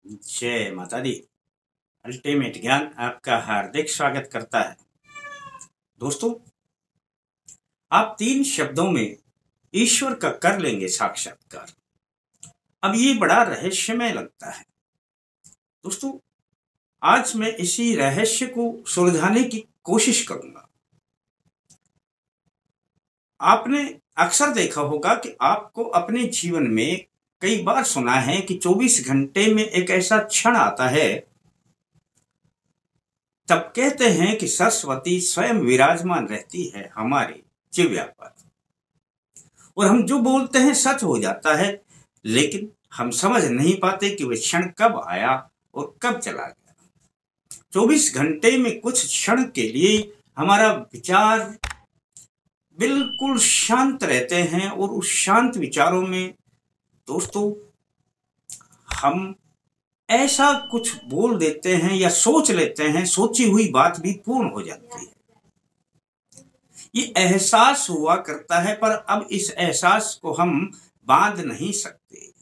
जय माता दी। अल्टीमेट ज्ञान आपका हार्दिक स्वागत करता है। दोस्तों, आप 3 शब्दों में ईश्वर का कर लेंगे साक्षात्कार। अब ये बड़ा रहस्यमय लगता है। दोस्तों, आज मैं इसी रहस्य को सुलझाने की कोशिश करूंगा। आपने अक्सर देखा होगा कि आपको अपने जीवन में कई बार सुना है कि 24 घंटे में एक ऐसा क्षण आता है, तब कहते हैं कि सरस्वती स्वयं विराजमान रहती है हमारे जिव्या पर, और हम जो बोलते हैं सच हो जाता है, लेकिन हम समझ नहीं पाते कि वह क्षण कब आया और कब चला गया। 24 घंटे में कुछ क्षण के लिए हमारा विचार बिल्कुल शांत रहते हैं, और उस शांत विचारों में दोस्तों हम ऐसा कुछ बोल देते हैं या सोच लेते हैं, सोची हुई बात भी पूर्ण हो जाती है। ये एहसास हुआ करता है, पर अब इस एहसास को हम बांध नहीं सकते।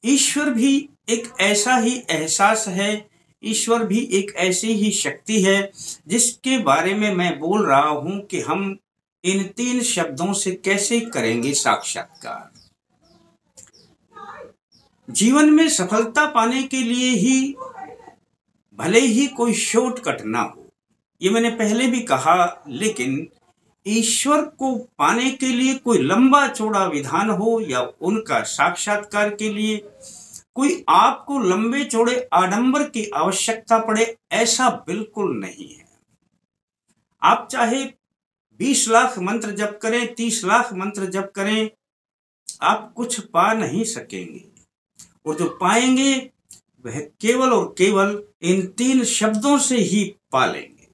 ईश्वर भी एक ऐसा ही एहसास है, ईश्वर भी एक ऐसी ही शक्ति है जिसके बारे में मैं बोल रहा हूं कि हम इन 3 शब्दों से कैसे करेंगे साक्षात्कार। जीवन में सफलता पाने के लिए ही भले ही कोई शॉर्टकट ना हो, ये मैंने पहले भी कहा, लेकिन ईश्वर को पाने के लिए कोई लंबा चौड़ा विधान हो या उनका साक्षात्कार के लिए कोई आपको लंबे चौड़े आडंबर की आवश्यकता पड़े, ऐसा बिल्कुल नहीं है। आप चाहे 20 लाख मंत्र जप करें, 30 लाख मंत्र जप करें, आप कुछ पा नहीं सकेंगे, और जो पाएंगे वह केवल और केवल इन 3 शब्दों से ही पा लेंगे।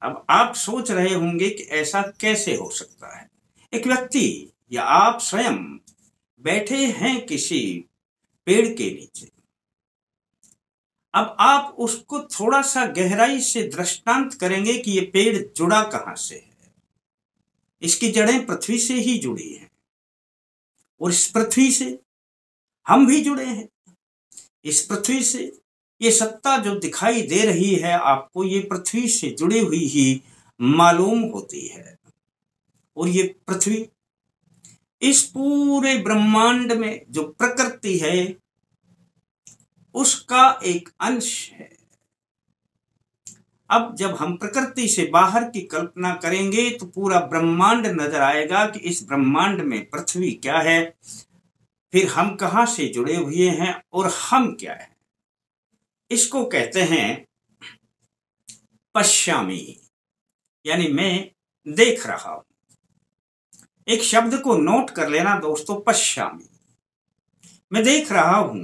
अब आप सोच रहे होंगे कि ऐसा कैसे हो सकता है। एक व्यक्ति या आप स्वयं बैठे हैं किसी पेड़ के नीचे। अब आप उसको थोड़ा सा गहराई से दृष्टांत करेंगे कि ये पेड़ जुड़ा कहां से है। इसकी जड़ें पृथ्वी से ही जुड़ी हैं, और इस पृथ्वी से हम भी जुड़े हैं। इस पृथ्वी से ये सत्ता जो दिखाई दे रही है आपको, ये पृथ्वी से जुड़ी हुई ही मालूम होती है। और ये पृथ्वी इस पूरे ब्रह्मांड में जो प्रकृति है उसका एक अंश है। अब जब हम प्रकृति से बाहर की कल्पना करेंगे तो पूरा ब्रह्मांड नजर आएगा कि इस ब्रह्मांड में पृथ्वी क्या है, फिर हम कहां से जुड़े हुए हैं और हम क्या है। इसको कहते हैं पश्यामी, यानी मैं देख रहा हूं। एक शब्द को नोट कर लेना दोस्तों, पश्यामी। मैं देख रहा हूं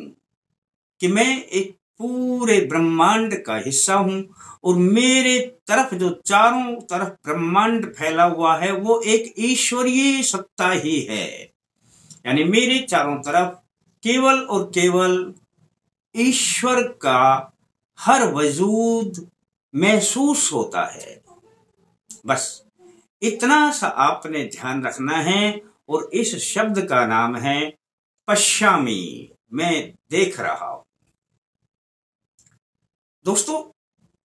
कि मैं एक पूरे ब्रह्मांड का हिस्सा हूं, और मेरे तरफ जो चारों तरफ ब्रह्मांड फैला हुआ है वो एक ईश्वरीय सत्ता ही है। यानी मेरे चारों तरफ केवल और केवल ईश्वर का हर वजूद महसूस होता है। बस इतना सा आपने ध्यान रखना है, और इस शब्द का नाम है पश्यामी, मैं देख रहा हूं। दोस्तों,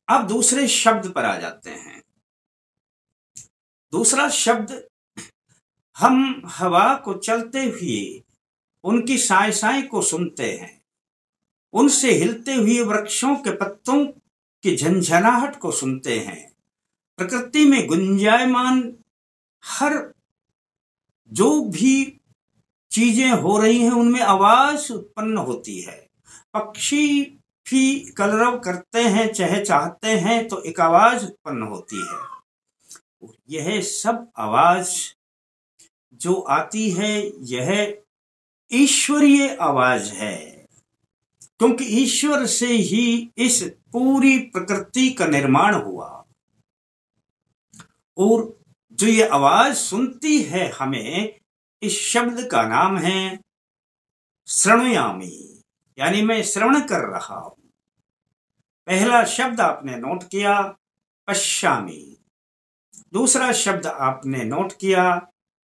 अब दूसरे शब्द पर आ जाते हैं। दूसरा शब्द, हम हवा को चलते हुए उनकी साय साय को सुनते हैं, उनसे हिलते हुए वृक्षों के पत्तों की झंझनाहट को सुनते हैं। प्रकृति में गुंजायमान हर जो भी चीजें हो रही हैं उनमें आवाज उत्पन्न होती है। पक्षी भी कलरव करते हैं, चाहते हैं तो एक आवाज उत्पन्न होती है। यह सब आवाज जो आती है यह ईश्वरीय आवाज है, क्योंकि ईश्वर से ही इस पूरी प्रकृति का निर्माण हुआ। और जो ये आवाज सुनती है हमें, इस शब्द का नाम है श्रृणुयामी, यानी मैं श्रवण कर रहा हूं। पहला शब्द आपने नोट किया पश्यामी, दूसरा शब्द आपने नोट किया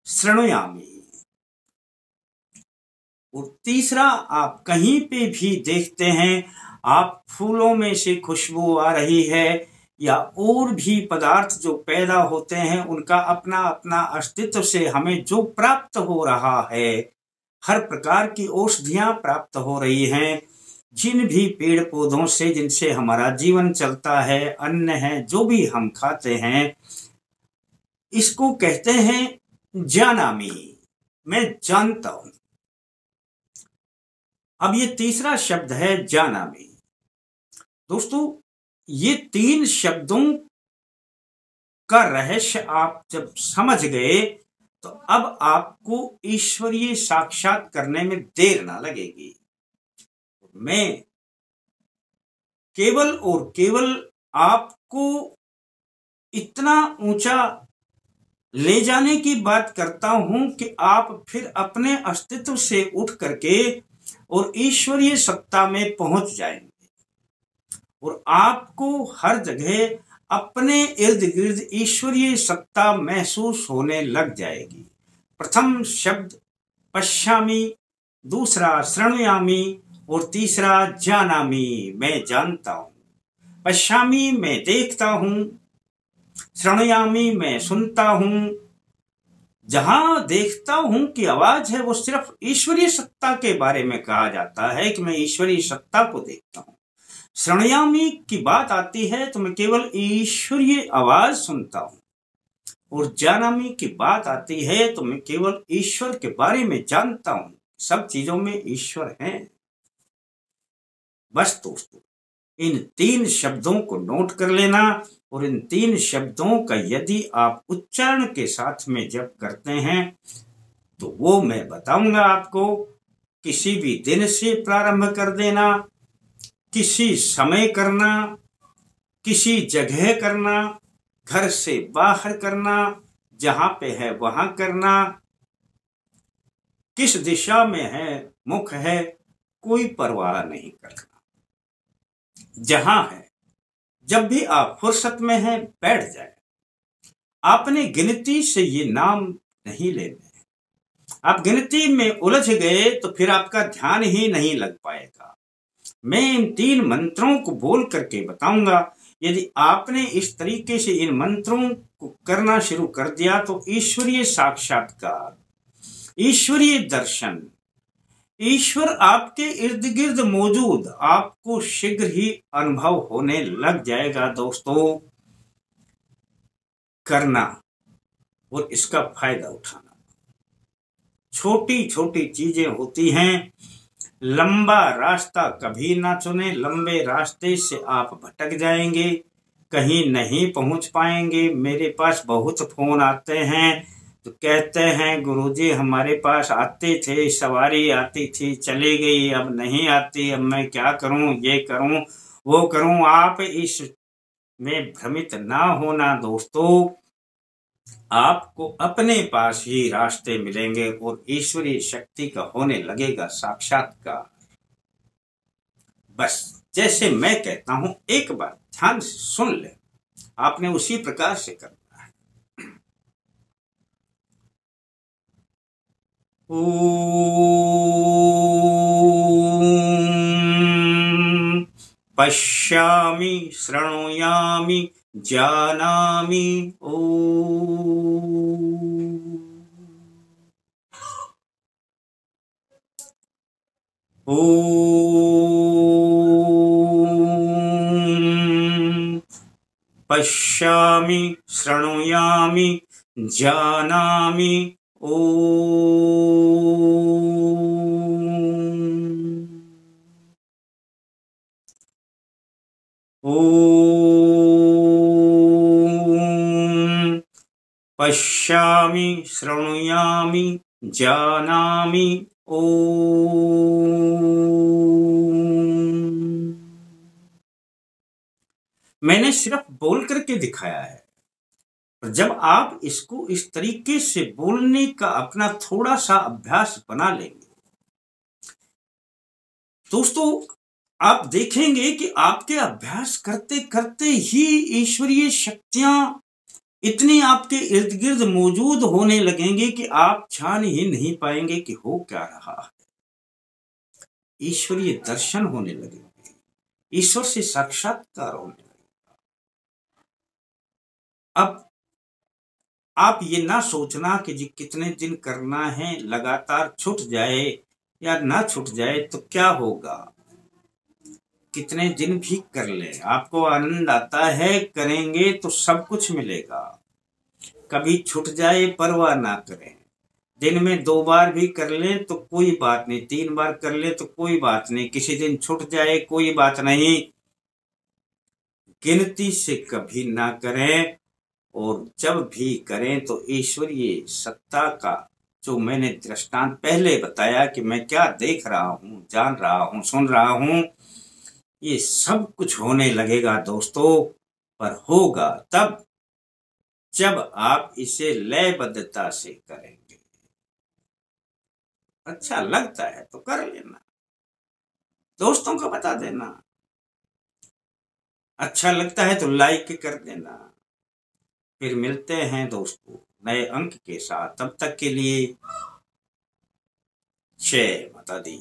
श्रृणुयामी। और तीसरा, आप कहीं पे भी देखते हैं आप फूलों में से खुशबू आ रही है या और भी पदार्थ जो पैदा होते हैं उनका अपना अपना अस्तित्व से हमें जो प्राप्त हो रहा है, हर प्रकार की औषधियां प्राप्त हो रही हैं, जिन भी पेड़ पौधों से जिनसे हमारा जीवन चलता है, अन्न है जो भी हम खाते हैं, इसको कहते हैं जानामी, मैं जानता हूं। अब ये तीसरा शब्द है जानामी। दोस्तों, ये 3 शब्दों का रहस्य आप जब समझ गए तो अब आपको ईश्वरीय साक्षात करने में देर ना लगेगी। मैं केवल और केवल आपको इतना ऊंचा ले जाने की बात करता हूं कि आप फिर अपने अस्तित्व से उठ करके और ईश्वरीय सत्ता में पहुंच जाएंगे और आपको हर जगह अपने इर्द गिर्द ईश्वरीय सत्ता महसूस होने लग जाएगी। प्रथम शब्द पश्यामि, दूसरा शृणुयामि और तीसरा जानामि, मैं जानता हूं। पश्यामि, मैं देखता हूं। शृणुयामि, मैं सुनता हूं। जहां देखता हूं की आवाज है वो सिर्फ ईश्वरीय सत्ता के बारे में कहा जाता है कि मैं ईश्वरीय सत्ता को देखता हूं। शृणुयामि की बात आती है तो मैं केवल ईश्वरीय आवाज सुनता हूं। और जानामि की बात आती है तो मैं केवल ईश्वर के बारे में जानता हूं। सब चीजों में ईश्वर है। बस दोस्तों, इन 3 शब्दों को नोट कर लेना और इन 3 शब्दों का यदि आप उच्चारण के साथ में जप करते हैं तो वो मैं बताऊंगा आपको। किसी भी दिन से प्रारंभ कर देना, किसी समय करना, किसी जगह करना, घर से बाहर करना, जहां पे है वहां करना, किस दिशा में है मुख है, कोई परवाह नहीं करना। जहां है, जब भी आप फुर्सत में हैं बैठ जाए। आपने गिनती से ये नाम नहीं लेने। आप गिनती में उलझ गए तो फिर आपका ध्यान ही नहीं लग पाएगा। मैं इन 3 मंत्रों को बोल करके बताऊंगा। यदि आपने इस तरीके से इन मंत्रों को करना शुरू कर दिया तो ईश्वरीय साक्षात्कार, ईश्वरीय दर्शन, ईश्वर आपके इर्द गिर्द मौजूद आपको शीघ्र ही अनुभव होने लग जाएगा। दोस्तों, करना और इसका फायदा उठाना। छोटी छोटी चीजें होती हैं। लंबा रास्ता कभी ना चुने। लंबे रास्ते से आप भटक जाएंगे, कहीं नहीं पहुंच पाएंगे। मेरे पास बहुत फोन आते हैं तो कहते हैं गुरुजी हमारे पास आते थे, सवारी आती थी, चली गई, अब नहीं आती, अब मैं क्या करूं, ये करूं वो करूं। आप इस में भ्रमित ना होना दोस्तों। आपको अपने पास ही रास्ते मिलेंगे और ईश्वरीय शक्ति का होने लगेगा साक्षात्कार। बस जैसे मैं कहता हूं एक बार ध्यान से सुन ले, आपने उसी प्रकार से करना है। ओम पश्यामि, शृणुयामि, जानामि। ओम पश्यामि, शृणुयामि, जानामि। ओम पश्यामि, शृणुयामि, जानामि। मैंने सिर्फ बोल करके दिखाया है, और जब आप इसको इस तरीके से बोलने का अपना थोड़ा सा अभ्यास बना लेंगे दोस्तों, आप देखेंगे कि आपके अभ्यास करते करते ही ईश्वरीय शक्तियां इतनी आपके इर्द गिर्द मौजूद होने लगेंगे कि आप जान ही नहीं पाएंगे कि हो क्या रहा है। ईश्वरीय दर्शन होने लगेंगे, ईश्वर से साक्षात्कार होने लगेगा। अब आप ये ना सोचना कि जी कितने दिन करना है, लगातार छूट जाए या ना छूट जाए तो क्या होगा। कितने दिन भी कर लें, आपको आनंद आता है, करेंगे तो सब कुछ मिलेगा। कभी छूट जाए परवाह ना करें, दिन में 2 बार भी कर लें तो कोई बात नहीं, 3 बार कर लें तो कोई बात नहीं, किसी दिन छूट जाए कोई बात नहीं, गिनती से कभी ना करें। और जब भी करें तो ईश्वरीय सत्ता का जो मैंने दृष्टांत पहले बताया कि मैं क्या देख रहा हूं, जान रहा हूं, सुन रहा हूं, ये सब कुछ होने लगेगा दोस्तों। पर होगा तब जब आप इसे लयबद्धता से करेंगे। अच्छा लगता है तो कर लेना, दोस्तों को बता देना, अच्छा लगता है तो लाइक कर देना। फिर मिलते हैं दोस्तों नए अंक के साथ, तब तक के लिए जय माता दी।